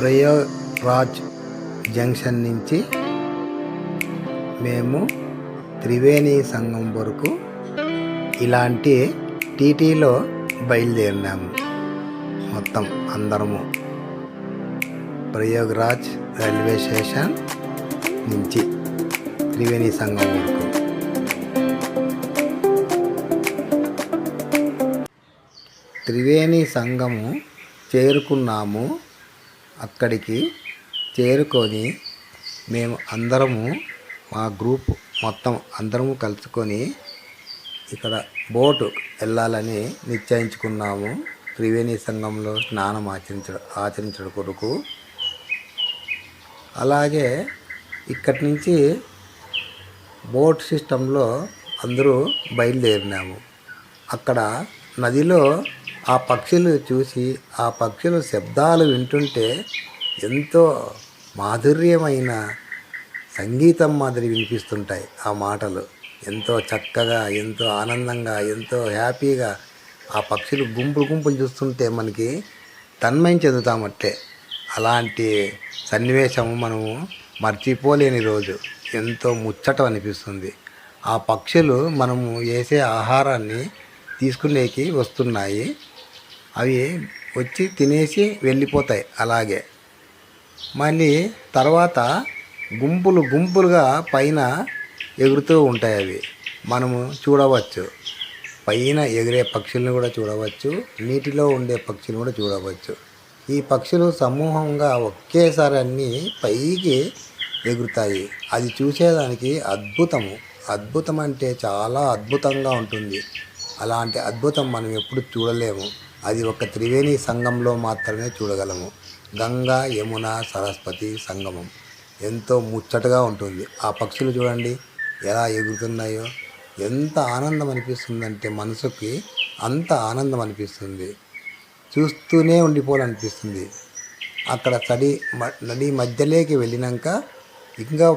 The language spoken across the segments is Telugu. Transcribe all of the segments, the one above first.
ప్రయాగ్రాజ్ జంక్షన్ నుంచి మేము త్రివేణి సంగం వరకు ఇలాంటి టీటీలో బయలుదేరినాము. మొత్తం అందరము ప్రయాగ్రాజ్ రైల్వే స్టేషన్ నుంచి త్రివేణి సంగం వరకు. త్రివేణి సంగము చేరుకున్నాము. అక్కడికి చేరుకొని మేము అందరము మా గ్రూప్ మొత్తం అందరము కలుసుకొని ఇక్కడ బోటు వెళ్ళాలని నిశ్చయించుకున్నాము. త్రివేణి సంగంలో స్నానం ఆచరించడం కొరకు. అలాగే ఇక్కడి నుంచి బోట్ సిస్టంలో అందరూ బయలుదేరినాము. అక్కడ నదిలో ఆ పక్షులు చూసి ఆ పక్షుల శబ్దాలు వింటుంటే ఎంతో మాధుర్యమైన సంగీతం మాదిరి వినిపిస్తుంటాయి. ఆ మాటలు ఎంతో చక్కగా, ఎంతో ఆనందంగా, ఎంతో హ్యాపీగా ఆ పక్షులు గుంపులు చూస్తుంటే మనకి తన్మయం చెందుతామట్లే. అలాంటి సన్నివేశము మనము మర్చిపోలేని రోజు. ఎంతో ముచ్చట అనిపిస్తుంది. ఆ పక్షులు మనము వేసే ఆహారాన్ని తీసుకునేకి వస్తున్నాయి. అవి వచ్చి తినేసి వెళ్ళిపోతాయి. అలాగే మళ్ళీ తర్వాత గుంపులుగా పైన ఎగురుతూ ఉంటాయి. అవి మనము చూడవచ్చు. పైన ఎగిరే పక్షులను కూడా చూడవచ్చు, నీటిలో ఉండే పక్షులను కూడా చూడవచ్చు. ఈ పక్షులు సమూహంగా ఒకేసారి అన్నీ పైకి ఎగురుతాయి. అది చూసేదానికి అద్భుతం అంటే చాలా అద్భుతంగా ఉంటుంది. అలాంటి అద్భుతం మనం ఎప్పుడు చూడలేము. అది ఒక త్రివేణి సంగంలో మాత్రమే చూడగలము. గంగా, యమున, సరస్వతి సంగమం ఎంతో ముచ్చటగా ఉంటుంది. ఆ పక్షులు చూడండి ఎలా ఎగురుతున్నాయో. ఎంత ఆనందం అనిపిస్తుందంటే మనసుకి అంత ఆనందం అనిపిస్తుంది. చూస్తూనే ఉండిపోవాలనిపిస్తుంది. అక్కడ నది మధ్యలోకి వెళ్ళినాక ఇంకా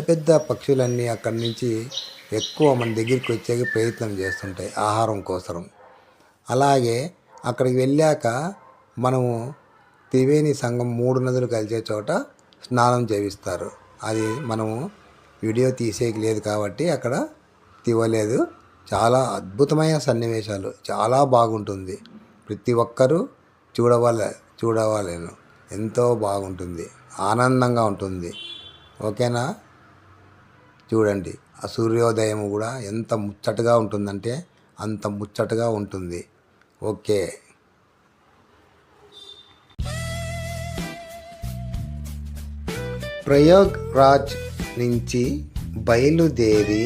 పెద్ద పక్షులన్నీ అక్కడి నుంచి ఎక్కువ మన దగ్గరికి వచ్చే ప్రయత్నం చేస్తుంటాయి ఆహారం కోసం. అలాగే అక్కడికి వెళ్ళాక మనము త్రివేణి సంగం 3 నదులు కలిసే చోట స్నానం చేయిస్తారు. అది మనము వీడియో తీసేకి లేదు కాబట్టి అక్కడ తీయలేదు. చాలా అద్భుతమైన సన్నివేశాలు, చాలా బాగుంటుంది. ప్రతి ఒక్కరూ చూడవాలేను. ఎంతో బాగుంటుంది, ఆనందంగా ఉంటుంది. ఓకేనా? చూడండి ఆ సూర్యోదయం కూడా ఎంత ముచ్చటగా ఉంటుందంటే అంత ముచ్చటగా ఉంటుంది. ఓకే. ప్రయాగ్రాజ్ నుంచి బయలుదేరి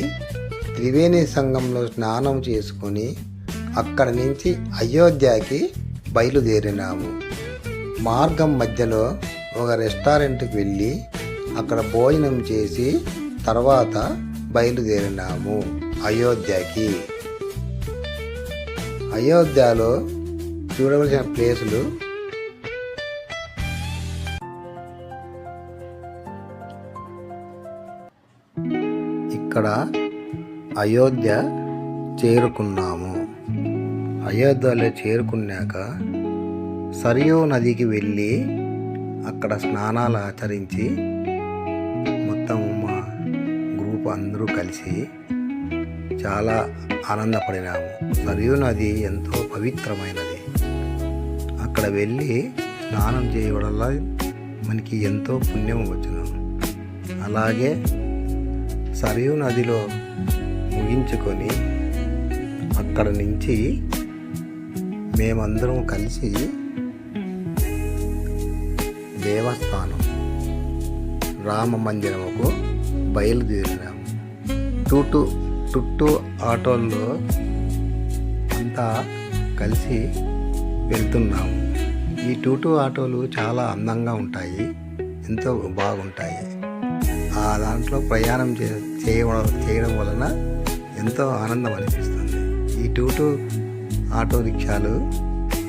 త్రివేణి సంగంలో స్నానం చేసుకొని అక్కడి నుంచి అయోధ్యకి బయలుదేరినాము. మార్గం మధ్యలో ఒక రెస్టారెంట్కి వెళ్ళి అక్కడ భోజనం చేసి తర్వాత బయలుదేరినాము అయోధ్యకి. అయోధ్యలో చూడవలసిన ప్లేసులు ఇక్కడ అయోధ్య చేరుకున్నాము. అయోధ్యలో చేరుకున్నాక సరియూ నదికి వెళ్ళి అక్కడ స్నానాలు ఆచరించి మొత్తం మా గ్రూప్ అందరూ కలిసి చాలా ఆనందపడినాము. సరియూ నది ఎంతో పవిత్రమైనది. అక్కడ వెళ్ళి స్నానం చేయడం వల్ల మనకి ఎంతో పుణ్యం వచ్చును. అలాగే సరియూ నదిలో ముగించుకొని అక్కడ నుంచి మేమందరం కలిసి దేవస్థానం రామ మందిరముకు బయలుదేరినాము. చుట్టూ ఆటోల్లో అంతా కలిసి వెళ్తున్నాము. ఈ టూటూ ఆటోలు చాలా అందంగా ఉంటాయి, ఎంతో బాగుంటాయి. ఆ దాంట్లో ప్రయాణం చేయడం వలన ఎంతో ఆనందం అనిపిస్తుంది. ఈ టూటూ ఆటో రిక్షాలు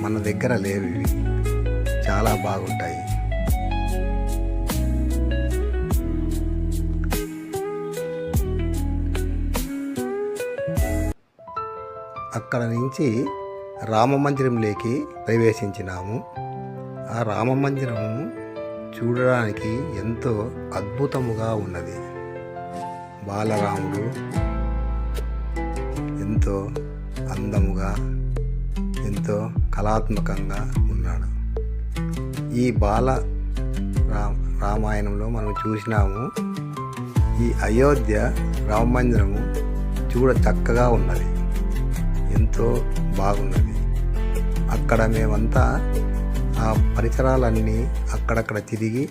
మన దగ్గర లేవు. ఇవి చాలా బాగుంటాయి. అక్కడ నుంచి రామ మందిరంలోకి ప్రవేశించినాము. ఆ రామ మందిరము చూడడానికి ఎంతో అద్భుతముగా ఉన్నది. బాలరాముడు ఎంతో అందముగా, ఎంతో కళాత్మకంగా ఉన్నాడు. ఈ రామాయణంలో మనం చూసినాము. ఈ అయోధ్య రామ మందిరము చూడ చక్కగా ఉన్నది, ఎంతో బాగున్నది. అక్కడ మేమంతా ఆ పరిసరాలన్నీ అక్కడక్కడ తిరిగి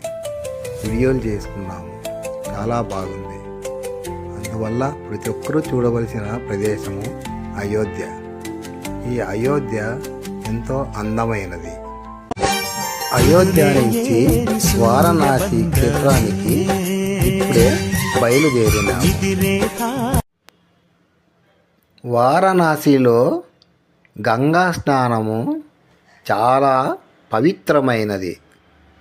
వీడియోలు చేసుకున్నాము. చాలా బాగుంది. అందువల్ల ప్రతి ఒక్కరూ చూడవలసిన ప్రదేశము అయోధ్య. ఈ అయోధ్య ఎంతో అందమైనది. అయోధ్య నుంచి వారణాసి క్షేత్రానికి ఇప్పుడే బయలుదేరినాము. వారణాసిలో గంగా స్నానము చాలా పవిత్రమైనది.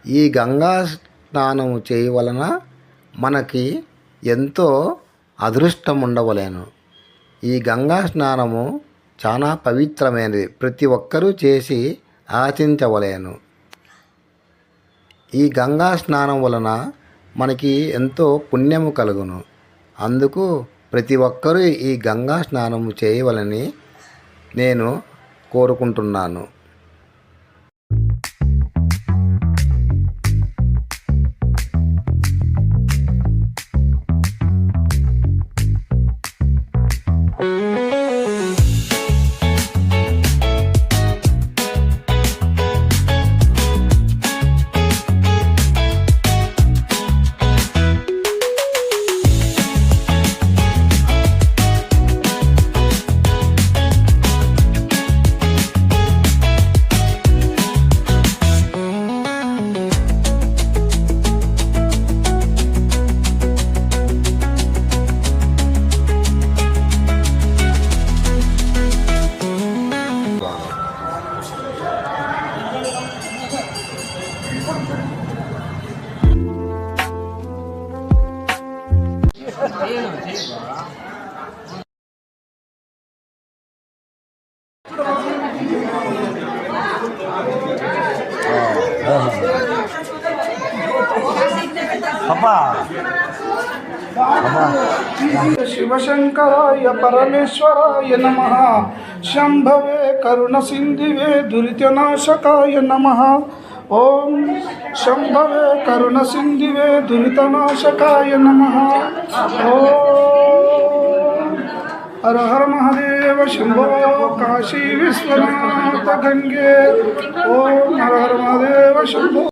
ఈ గంగా స్నానము చేయవలన మనకి ఎంతో అదృష్టం ఉండవలేను. ఈ గంగా స్నానము చాలా పవిత్రమైనది. ప్రతి ఒక్కరూ చేసి ఆచరించవలేను. ఈ గంగా స్నానం వలన మనకి ఎంతో పుణ్యము కలుగును. అందుకు ప్రతి ఒక్కరూ ఈ గంగా స్నానము చేయవలని నేను కోరుకుంటున్నాను. శివశంకరాయ పరమేశ్వరాయ నమః. శంభవే కరుణ సింధివే దురితనాశకాయ నమః. ఓం శంభవే కరుణ సింధివే దురితనాశకాయ నమః. ఓం హర హర మహాదేవ శంభో కాశీ విశ్వనాథ గంగే. ఓం హర హర మహాదేవ శంభో.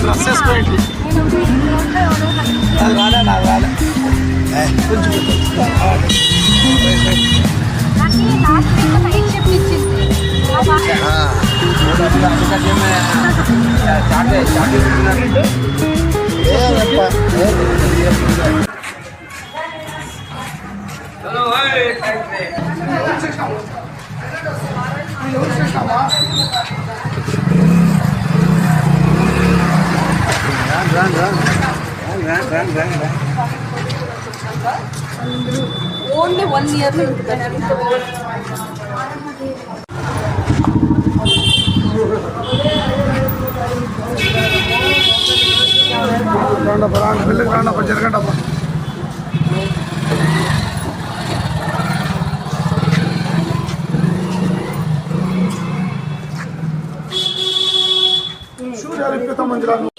డ్రెస్ వేసుకోండి. అది రాలే, నాకు రాలే. కొంచెం ఓన్లీ 1 year జరగండి. సూర్యాలిప్యత మందిరాలు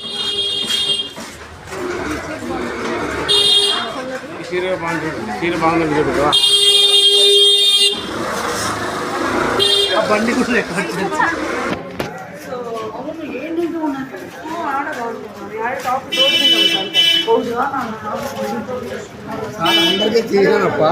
బండి కూడా అందరికీ తీసానప్ప.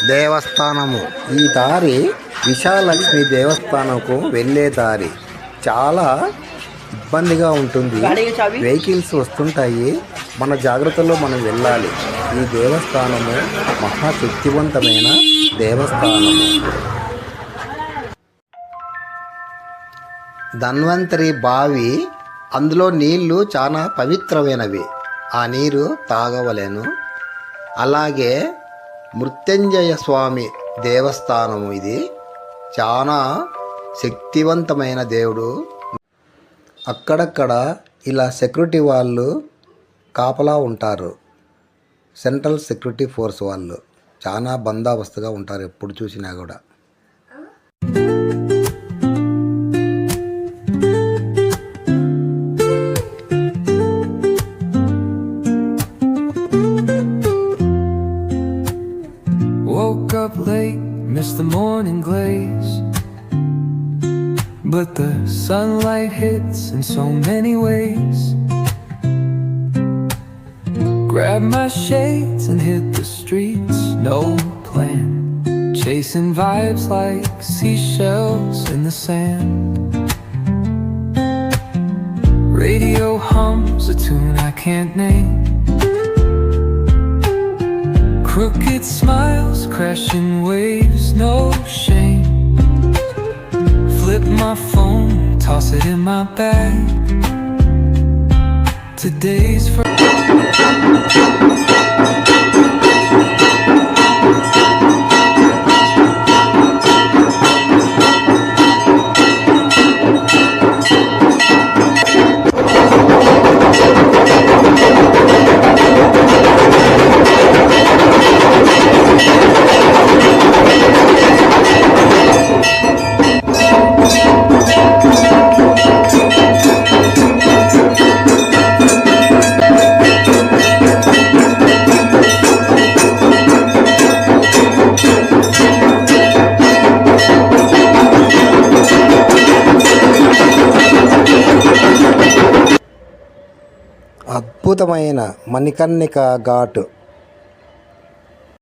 దేవస్థానము. ఈ దారి విశాలక్ష్మి దేవస్థానంకు వెళ్ళే దారి. చాలా ఇబ్బందిగా ఉంటుంది. వెహికల్స్ వస్తుంటాయి. మన జాగ్రత్తలో మనం వెళ్ళాలి. ఈ దేవస్థానము మహాశక్తివంతమైన దేవస్థానము. ధన్వంతరి బావి. అందులో నీళ్లు చాలా పవిత్రమైనవి. ఆ నీరు తాగవలెను. అలాగే మృత్యుంజయ స్వామి దేవస్థానము. ఇది చాలా శక్తివంతమైన దేవుడు. అక్కడక్కడ ఇలా సెక్యూరిటీ వాళ్ళు కాపలా ఉంటారు. సెంట్రల్ సెక్యూరిటీ ఫోర్స్ వాళ్ళు చాలా బందోబస్తుగా ఉంటారు ఎప్పుడు చూసినా కూడా. Woke up late, missed the morning glaze, but the sunlight hits in so many ways. Grabbed my shades and hit the streets, no plan, chasing vibes like seashells in the sand. Radio hums a tune I can't name. Crooked smiles, crashing waves, no shame. Flip my phone, toss it in my bag. Today's for అద్భుతమైన మణికర్ణిక ఘాట్.